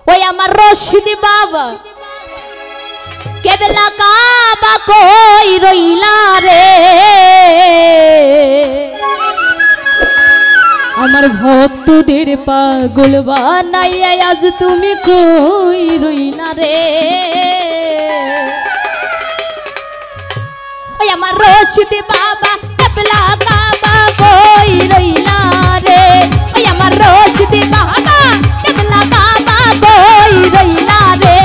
ওই আমার রশিদ বাবা কেবলা কাবা কই রইলা রে আমার ভক্তদের পাগল বানাইয়া আজ তুমি কই রইলা রে ওই আমার রশিদ বাবা কেবলা কাবা কই রইলা রে ওই আমার রশিদ বাবা কেবলা কাবা কই রইলা রে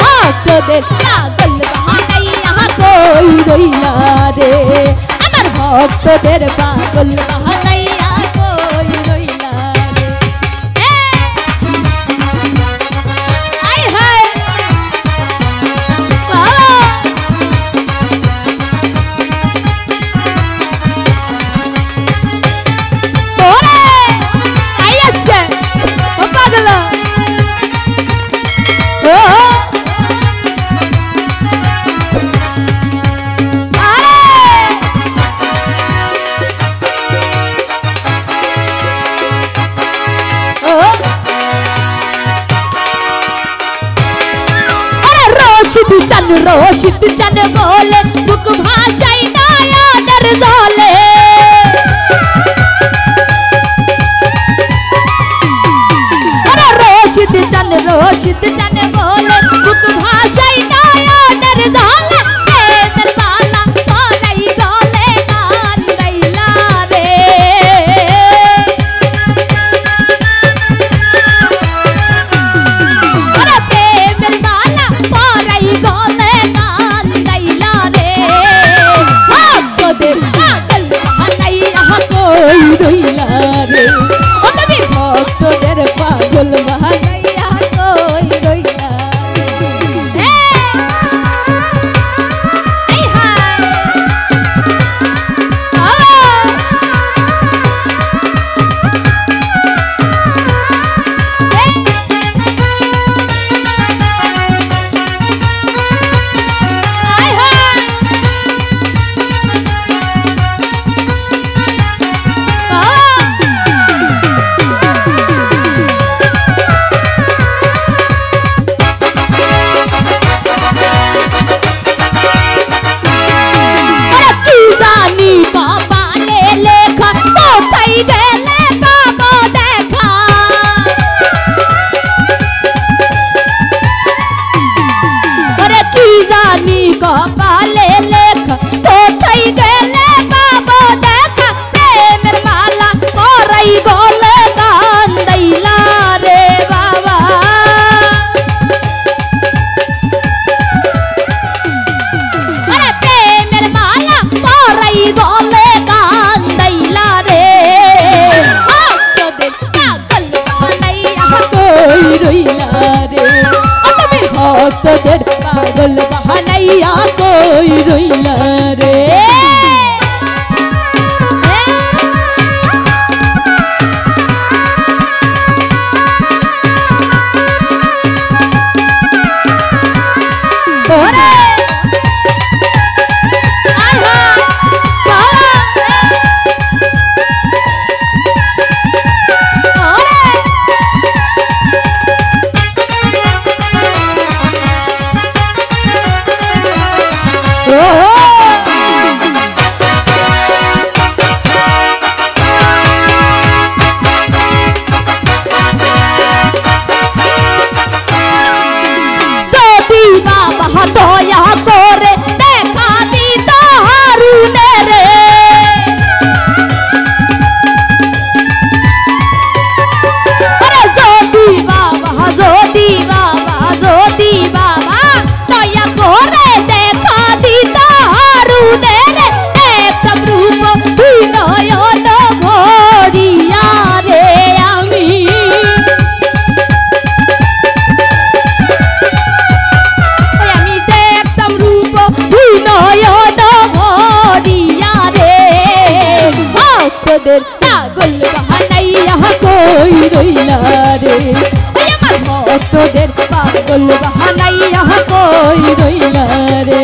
ভক্তদের পাগল বানাইয়া কই রইলা রে আমার ভক্তদের পাগল বানাইয়া কই রইলা রে আয় হায় ওরে আই আসছে ও পাগল ও রশিদ চান বলে বুক ভাষাই নয়নের জলে রশিদ চান বলে বুক ভাষাই নয়নের জলে প্রেমের মালা পরাই গলে কান্দাইলা রে প্রেমের মালা পরাই গলে কান্দাইলা রে ভক্তদের পাগল বানাইয়া কই রইলা রে ও তুমি ভক্তদের পাগল বানাইয়া কই রইলা এই হায় আয় হায় কি জানি কপালে লেখা কোথায় গেলে পাবো দেখা ওরে কি জানি কপালে লেখা কোথায় গেলে পাবো দেখা প্রেমের মালা পরাই গলে কান্দাইলা রে বাবা ওরে প্রেমের মালা পরাই গলে কান্দাইলা রে ভক্তদের পাগল বানাইয়া কই রইলা রে ও তুমি ভক্তদের পাগল বানাইয়া কই রইলা রে ওরে আয় হায় ওরে যদি বাবা দয়া করে দেখা দিত হারুনে রে ওরে যদি বাবা দয়া করে দেখা দিত হারুনে রে একটা রূপ দুই নয়ন ভরিয়া রে আমি আমি দেখতাম রূপ দুই নয়ন ভরিয়া রে ভক্তদের পাগল বানাইয়া কই রইলা রে ওই আমার ভক্তদের পাগল বানাইয়া কই রইলা রে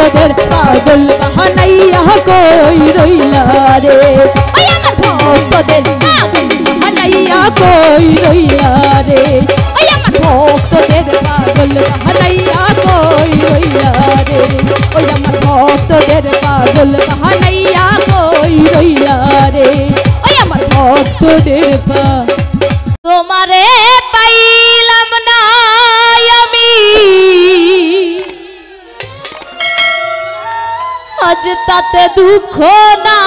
ভক্তদের পাগল বাহানাইয়া কই রইলা রে ওই আমার ভক্তদের পাগল বাহানাইয়া কই রইলা রে ওই আমার ভক্তদের পাগল বাহানাইয়া কই রইলা রে ওই আমার ভক্তদের পাগল বাহানাইয়া কই রইলা রে ওই আমার ভক্তদের তোমারে পাইলাম না আমি আজ তাতে দুঃখ না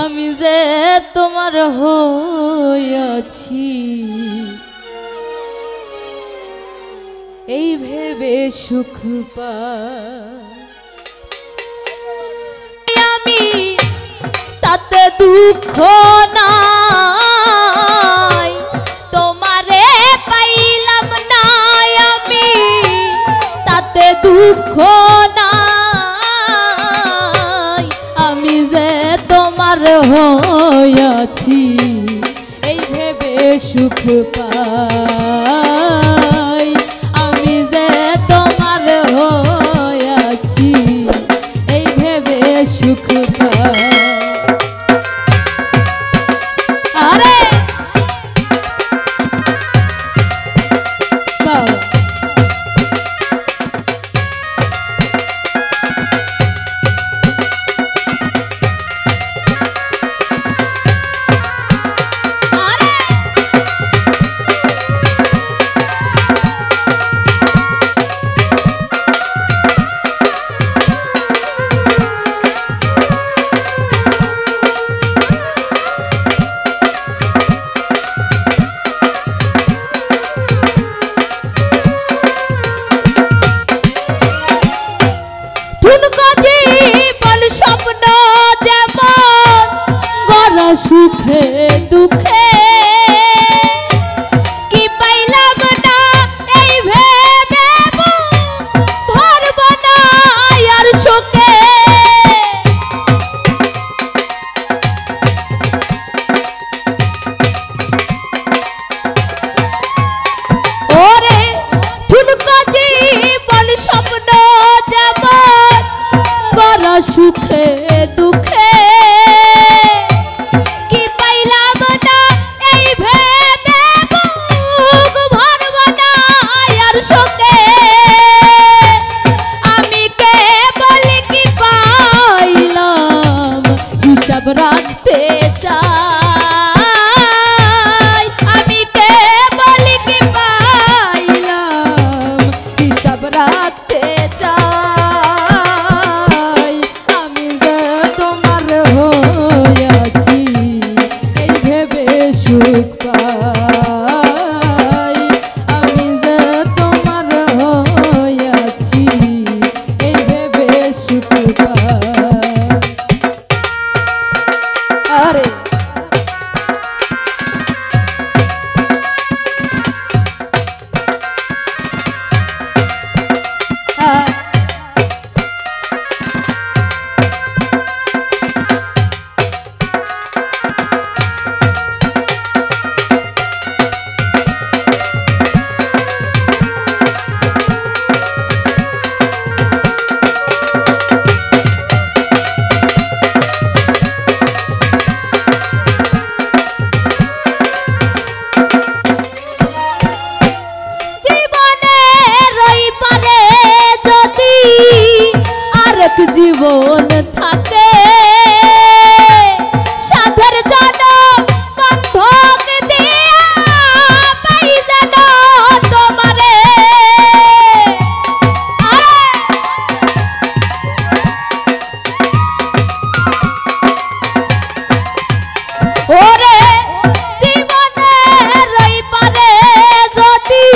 আমি যে তোমার হইয়াছি এই ভেবে সুখ পাই আমি তাতে দুঃখ নাই তোমারে পাইলাম না আমি তাতে দুঃখ নাই আমি যে তোমার হইয়াছি এই ভেবে সুখ পাই আমি যে তোমার হইয়াছি এই ভেবে সুখ পাই আরে সুখে দুঃখে কি পাইলাম না এই ভেবে ভরব না আর শোকে ওরে ঠুনকো জীবন স্বপ্ন যেমন গড়া সুখে দুঃখে রাখতে চাই আমি কে বলি কি পাইলাম হিসাব রাখতে চাই আমি যে তোমার হইয়াছি এই ভেবে সুখ পাই আমি যে তোমার হইয়াছি এই ভেবে সুখ পাই আরে জীবন থাকে সাধের জনম বন্ধক দিয়া পাই যেন তোমারে ওরে জীবনে রই পারে যদি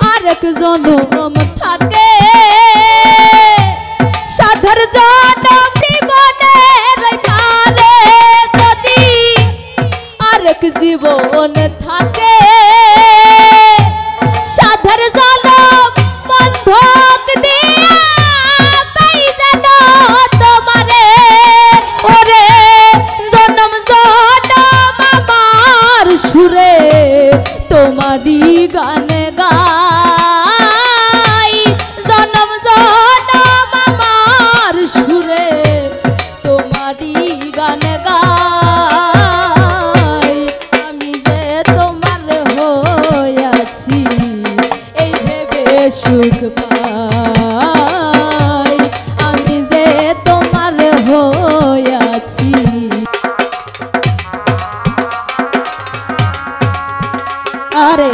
আরেক জনম থাকে সাধের তোমারই গান গাই জনম জনম আমার সুরে তোমারই গান গাই আমি যে তোমার হইয়াছি এই ভেবে সুখ পাই আমি যে তোমার হইয়াছি আরে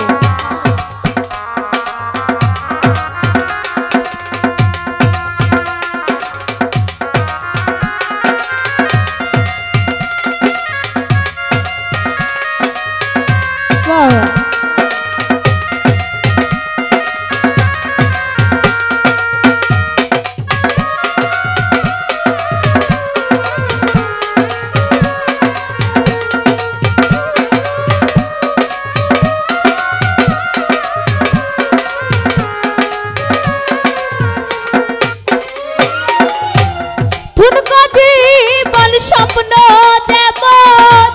স্বপ্ন যেমন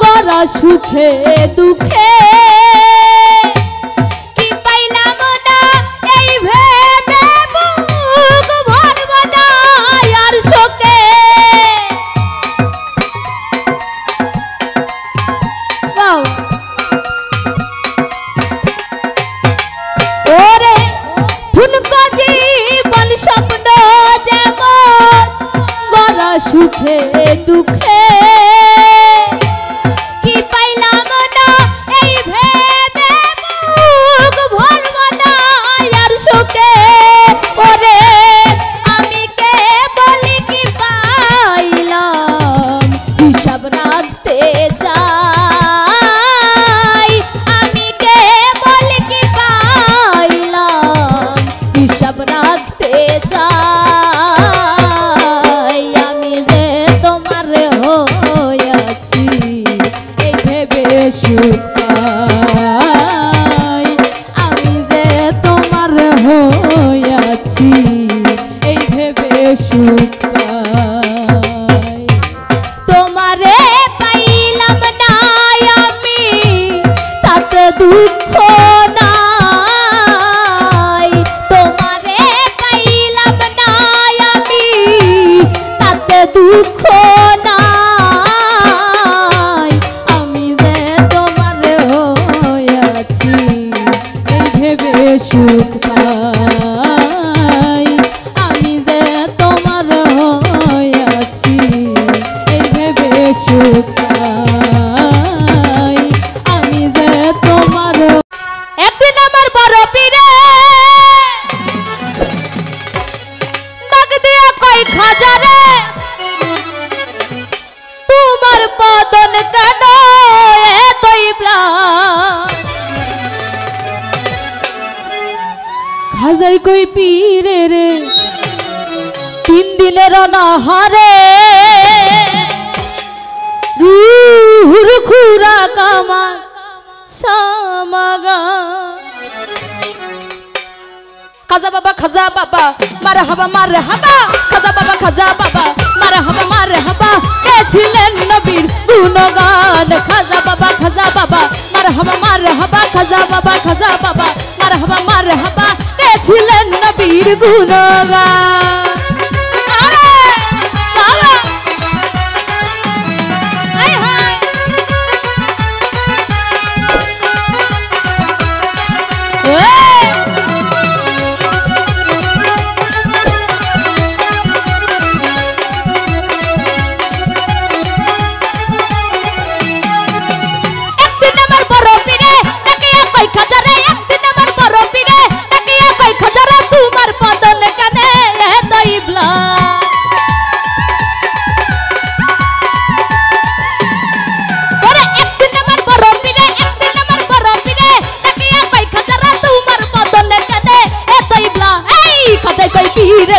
গড়া সুখে দুঃখে কি পাইলাম না এই ভেবে বুক ভরব না আর শোকে ওরে ঠুনকো জীবন স্বপ্ন যেমন গড়া সুখে দুঃখে কি পাইলাম না এই ভেবে বুক ভরব না আর শোকে ওরে আমি কে বলি কি পাইলাম হিসাব রাখতে চাই আমি কে বলি কি পাইলাম হিসাব রাখতে চাই আমি যে তোমার হইয়াছি এই ভেবে সুখ পাই আমি যে তোমার হইয়াছি এই ভেবে সুখ পাই তোমারে পাইলাম না আমি তাতে দুঃখ নাই তোমারে পাইলাম না আমি তাতে দুঃখ নাই আমি যে তোমার হইয়াছি এই ভেবে সুখ পাই আমি যে তোমার হইয়াছি এই ভেবে সুখ পাই আমি যে তোমার একদিন আমার বড় পীরে ডাক দিয়া কই খাজারে তোমার বদন কেন এতই ম্লান খাজাই কই পীরে রে 3 দিনের অনাহারে রুহুর খুরা কামার সামাগা খাজা বাবা মারহাবা খাজা বাবা মারহাবা কে ছিলেন নবীর গুণগান খাজা বাবা মারহাবা খাজা বাবা মারহাবা কে ছিলেন নবীর গুণগান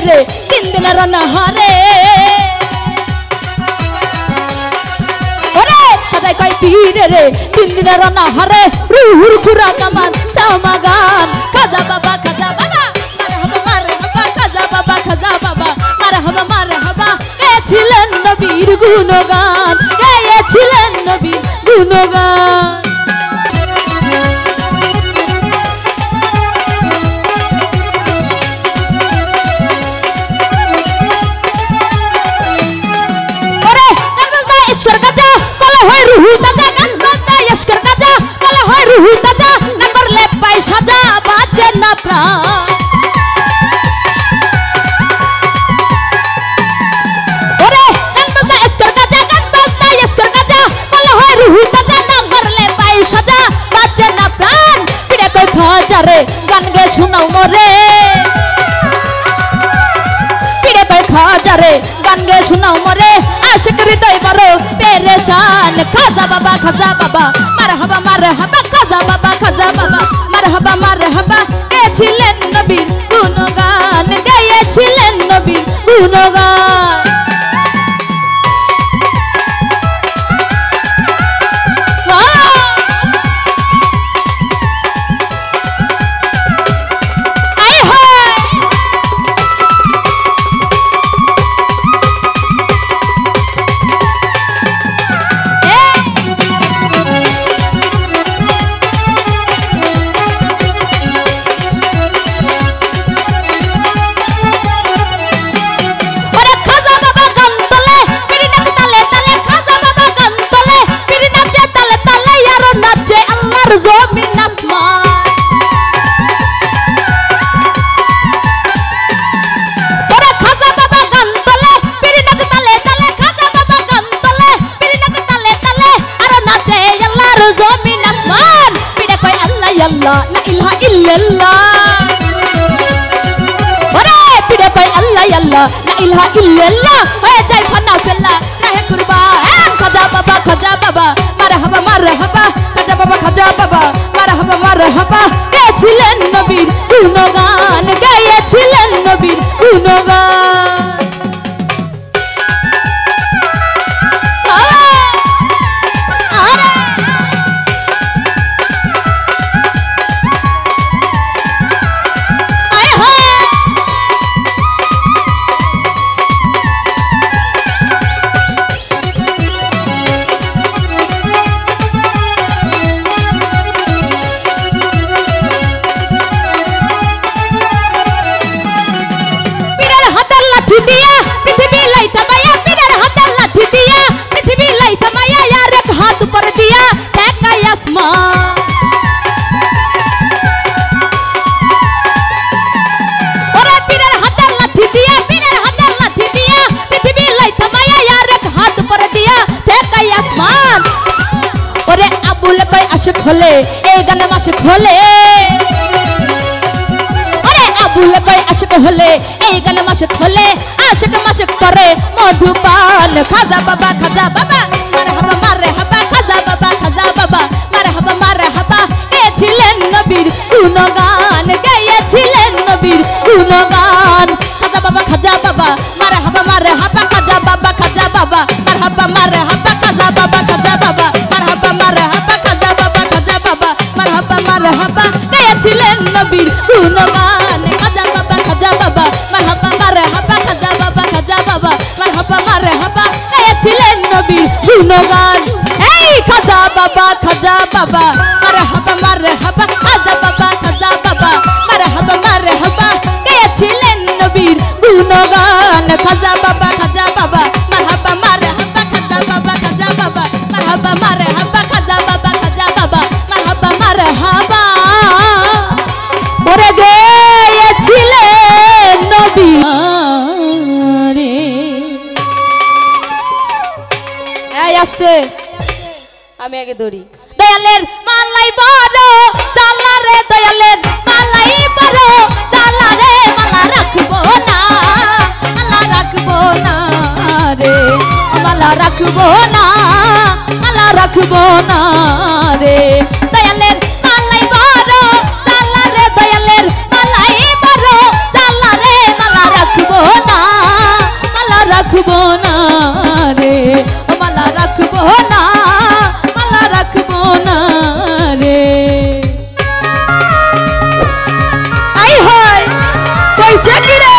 রে 3 দিনের অনাহারে ওরে খাজাই কই পীরে রে 3 দিনের অনাহারে রুহুর খুরা কামার সামাগান খাজা বাবা মারহাবা খাজা বাবা মারহাবা কে ছিলেন নবীর গুণগান কে ছিলেন নবীর গুণগান পাই সাজা বাঁচে না প্রাণ ওরে গান বাজনা এসকর গাজা গান বাজনা এসকর গাজা বলে হয় রুহু তাজা না করলে পাই সাজা বাঁচে না প্রাণ পিড়ে কই খাজা রে গান গে শোনাও মোরে পিড়ে কই খাজা রে গান গে শোনাও মোরে আশিক হৃদয় বড় পেরেশান খাজা বাবা মারহাবা খাজা বাবা মারহাবা গেছিলেন নবীর গুণগান গেয়েছিলেন নবীর গুণগান লা ইলাহা ইল্লাল্লাহ ওরে পিড়ে কই আল্লাহ আল্লাহ লা ইলাহা ইল্লাল্লাহ হয়ে যায় ফানা ফেলা রাহে কুরবান খাজা বাবা মারহাবা খাজা বাবা মারহাবা গেছিলেন নবীর গুণগান গেয়েছিলেন নবীর গুণগান আশিক হলে এই গানে আশিক হলে আরে আবুল কই আশিক হলে এই গানে আশিক হলে আশিক মাশিক করে মধুপান খাজা বাবা মারহাবা খাজা বাবা মারহাবা গেছিলেন নবীর গুণগান গেয়েছিলেন নবীর গুণগান খাজা বাবা মারহাবা খাজা বাবা মারহাবা খাজা বাবা মারহাবা গেয়েছিলেন নবীর গুণগান খাজা বাবা মারহাবা খাজা বাবা মারহাবা গেয়েছিলেন নবীর গুণগান এই খাজা বাবা মারহাবা খাজা বাবা মারহাবা গেয়েছিলেন নবীর গুণগান খাজা বাবা মারহাবা খাজা বাবা মারহাবা খাজা বাবা মারহাবা ওরে গেয়েছিলেন নবী রে এই আস্তে আমি আগে দৌড়ি দয়ালের মালাই বড় জালা রে দয়ালের মালাই বড় জালা রে মালা রাখবো না রে মালা রাখবো না রে দয়ালের মালাই বড় জালা রে দয়ালের মালাই বড় জালা রে মালা রাখবো না রে মালা রাখবো না রে আই হয় কইছে কি রে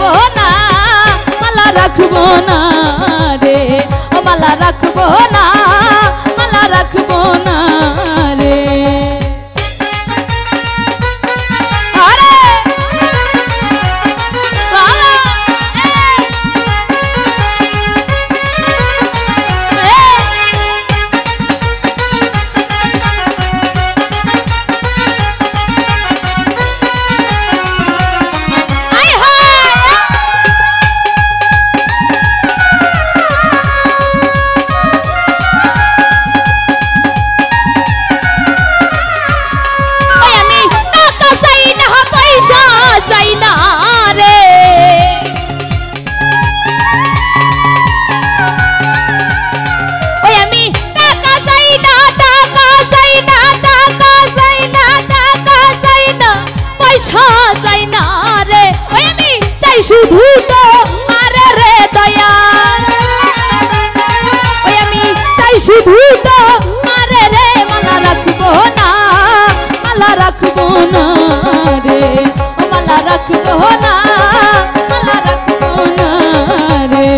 রাখবো না, মালা রাখবো না রে, ও মালা রাখবো না, মালা রাখবো না রে। আরে শুধু তো মারে রে দয়া, ওই আমি তাই শুধু তো মারে রে, মালা রাখবো না, মালা রাখবো না রে, ও মালা রাখবো না, মালা রাখবো না রে।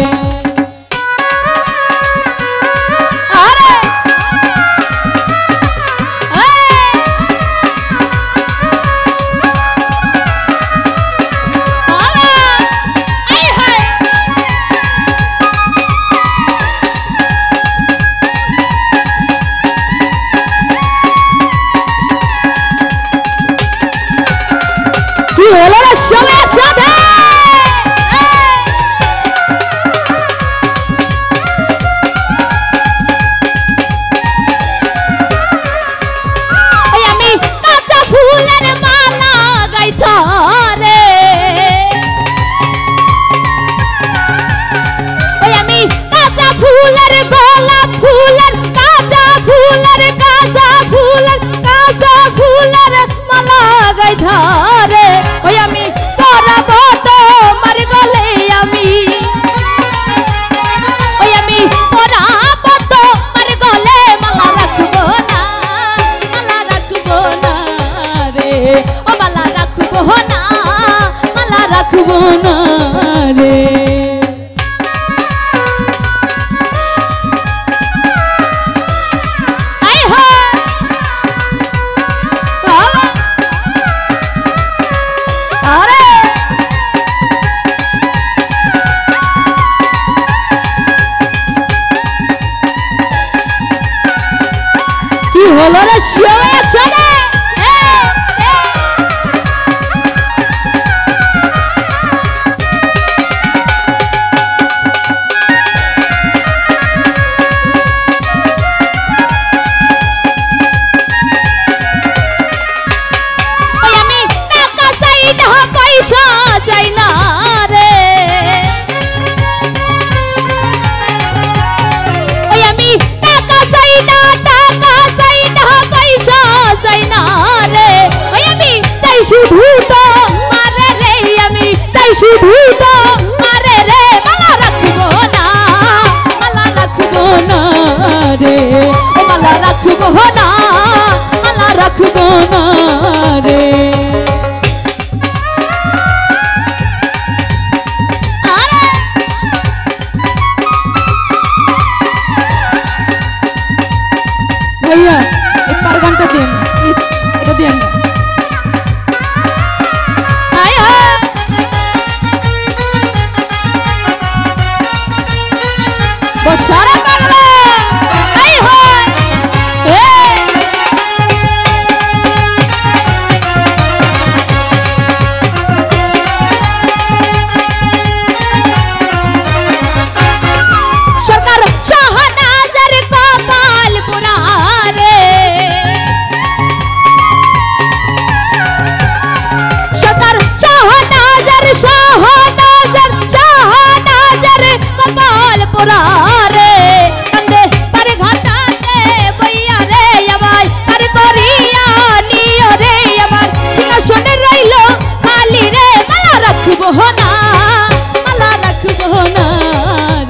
আরে কি হলো রে সবাই একসাথে? আমি কাঁচা ফুলের মালা গাইতা রে, আমি কাঁচা ফুলের গোলাপ ফুলের, কাঁচা ফুলের, কাঁচা ফুলের, কাঁচা ফুলের মালা গাইতা রে, ওই আমি পরাবো তোমার গলে, আমি ওই আমি পরাবো তোমার গলে, মালা রাখবো না, মালা রাখবো না রে, ও মালা রাখবো না, মালা রাখবো না রে। কি হলো রে সবাই একসাথে? আমি টাকা চাই না, পয়সা চাই না রে, আমি টাকা চাই না, টাকা চাই না, পয়সা চাই না রে, আমি চাই শুধু তো মারে রে, আমি চাই শুধু তো মারে রে, মালা রাখবো না, মালা রাখবো না রে, ও মালা রাখবো না, মালা রাখবো না রে। ভাইয়া एक बार गानটা দেন প্লিজ, এটা দেন। আয়া বসারা পাগলা আই হয় সরকার শাহনাজের কপাল পুরা রে, সরকার শাহনাজের, শাহনাজের, শাহনাজের কপাল পুরা রে, কান্দে পারে ঘাটাতে বইয়া রে, আমায় পার করিয়া নিও রে, আমার সিংহাসনে রইল খালি রে, মালা রাখবো না, মালা রাখবো না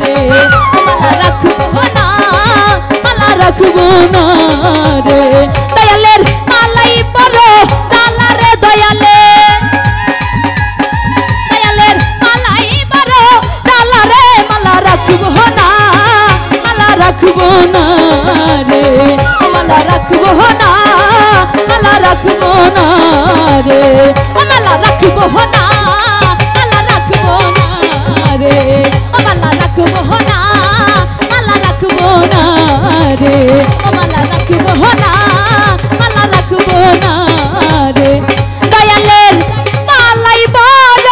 রে, মালা রাখবো না, মালা রাখবো না রে, দয়ালের মালাই বড় তালা রে, দয়ালে দয়ালের মালা রে ও মালা রাখবো না মালা রাখবো না রে ও মালা রাখবো না মালা রাখবো না রে ও মালা রাখবো না মালা রাখবো না রে দয়ালের মালাই বড়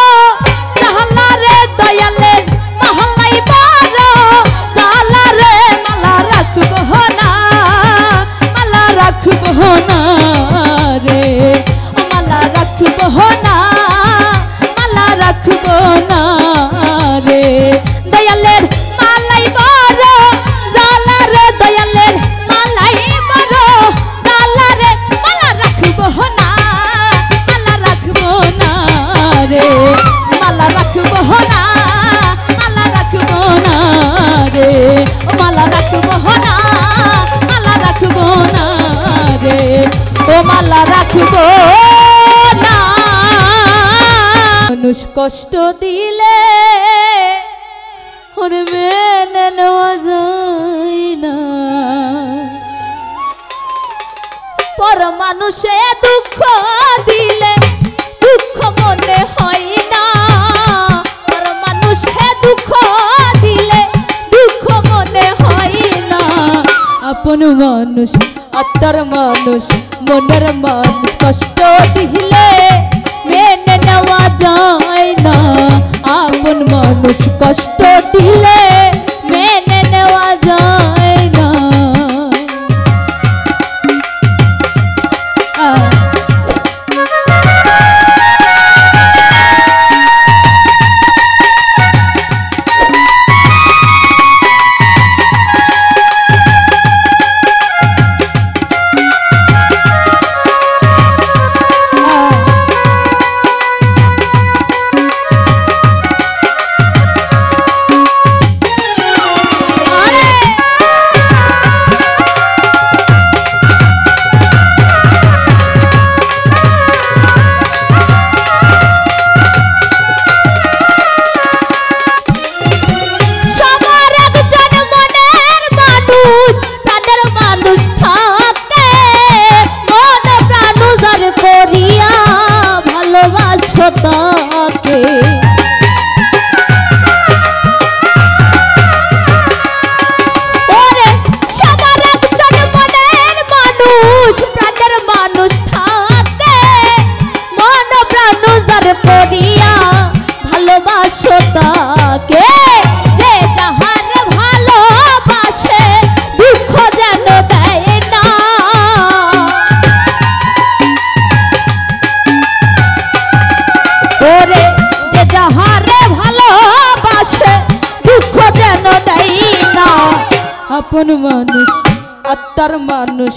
তাহলা রে দয়ালের মালাই বড় তাহলা রে মালা রাখবো না মালা রাখবো না রে ও মালা রাখবো না মালা রাখবো না রে দয়ালের মালাই বড় জালা রে দয়ালের মালাই বড় জালা রে মালা রাখবো না মালা রাখবো না রে মালা রাখবো না মালা রাখবো না রে ও মালা রাখবো না মালা রাখবো না রে ও মালা রাখবো না মানুষ কষ্ট দিলে ওর মেনে নেওয়া যায় না পর মানুষে দুঃখ দিলে দুঃখ মনে হয় না পর মানুষে দুঃখ দিলে দুঃখ মনে হয় না আপন মানুষ আত্মার মানুষ মনের মানুষ কষ্ট দিলে মেনে নেওয়া যায় না আপন মানুষ কষ্ট দিলে মেনে নেওয়া যায় না তাকে ওরে সবার একজন মনের মানুষ প্রাণের মানুষ থাকে মন প্রাণ যার করিয়া ভালোবাসো তাকে যে যাহার ভালোবাসে দুঃখ যেন দেয় না ওরে যে যাহারে ভালোবাসে দুঃখ যেন দেয় না আপন মানুষ আত্মার মানুষ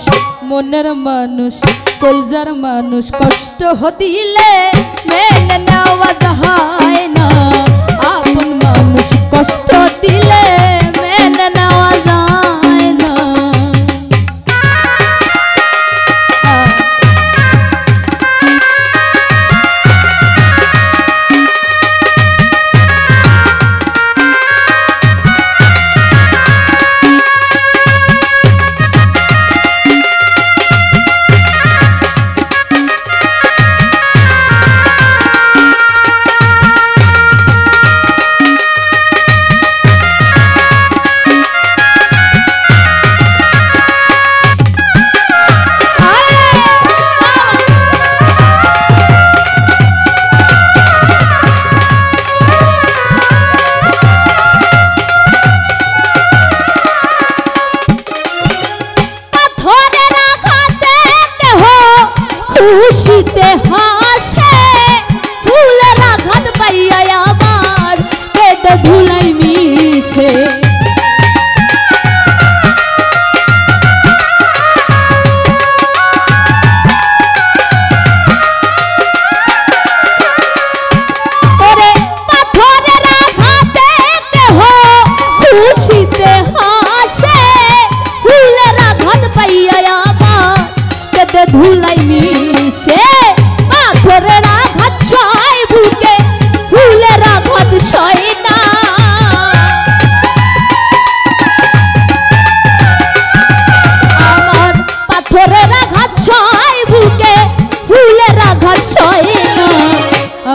মনের মানুষ কলজার মানুষ কষ্ট দিলে মেনে নেওয়া যায় না আপন মানুষ কষ্ট দিলে মেনে নেওয়া যায় না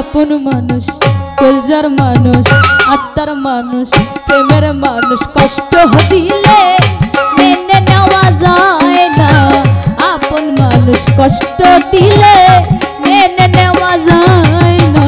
আপন মানুষ কলজার মানুষ আত্মার মানুষ প্রেমের মানুষ কষ্ট দিলে মেনে নেওয়া যায় না আপন মানুষ কষ্ট দিলে মেনে নেওয়া যায় না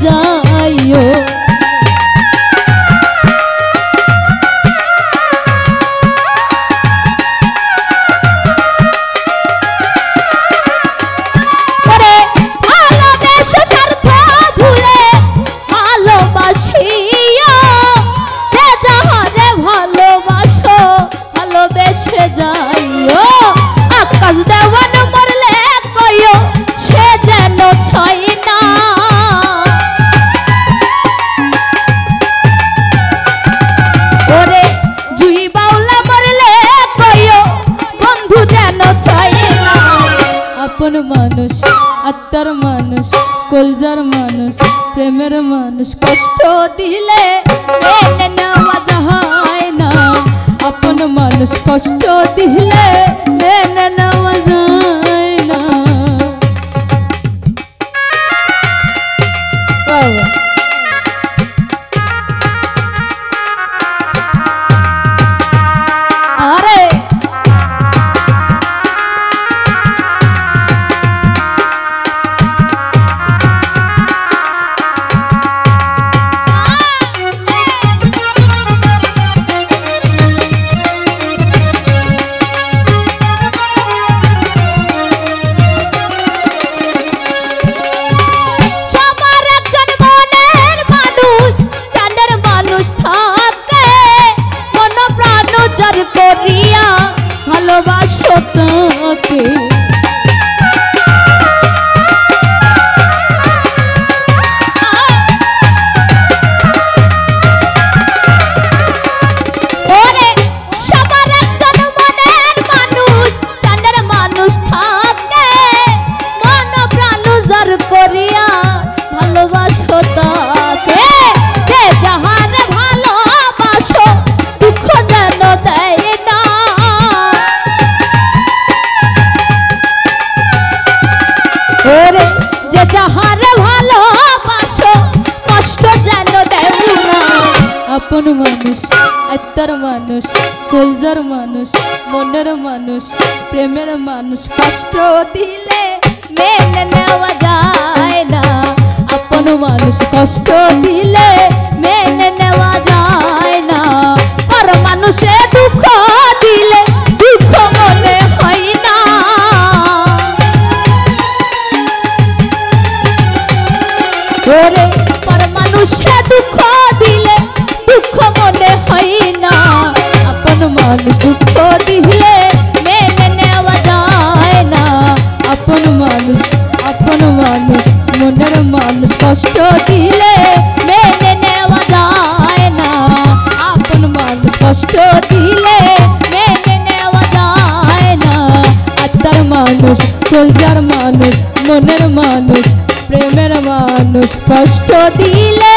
যাইও পরে ভালোবেসে স্বার্থ ভুলে ভালোবাসিও যে যাহারে ভালোবাসো ভালোবেসে যাইও আকাশ দেওয়ান মরলে কইও সে যেন ছয় না আপন মানুষ আত্মার মানুষ কলজার মানুষ প্রেমের মানুষ কষ্ট দিলে মেনে নেওয়া যায় না আপন মানুষ কষ্ট দিলে মেনে নেওয়া যায় না আরে ভালোবাসো তাকে ওরে সবার একজন মনের মানুষ প্রাণের মানুষ থাকে মন প্রাণ উজাড় করিয়া ভালোবাসো তাকে যে যাহার ভালোবাসো দুঃখ যেন দেয় ওরে যে যাহার ভালোবাসো কষ্ট যেন দেও না আপন মানুষ আত্মার মানুষ কলজার মানুষ মনের মানুষ প্রেমের মানুষ কষ্ট দিলে মেনে নেওয়া যায় না আপন মানুষ কষ্ট দিলে মেনে নেওয়া যায় না পর মানুষে দুঃখ দিলে দুঃখ মনে হয় না ওরে পর মানুষে দুঃখ দিলে দুঃখ মনে হয় না আপন মানুষ দুঃখ দিলে মেনে নেওয়া যায় না আপন মানুষ মনের মানুষ কষ্ট দিলে মেনে নেওয়া যায় না আপন মানুষ কষ্ট দিলে মেনে নেওয়া যায় না আত্মার মানুষ কলজার মানুষ মনের মানুষ প্রেমের মানুষ কষ্ট দিলে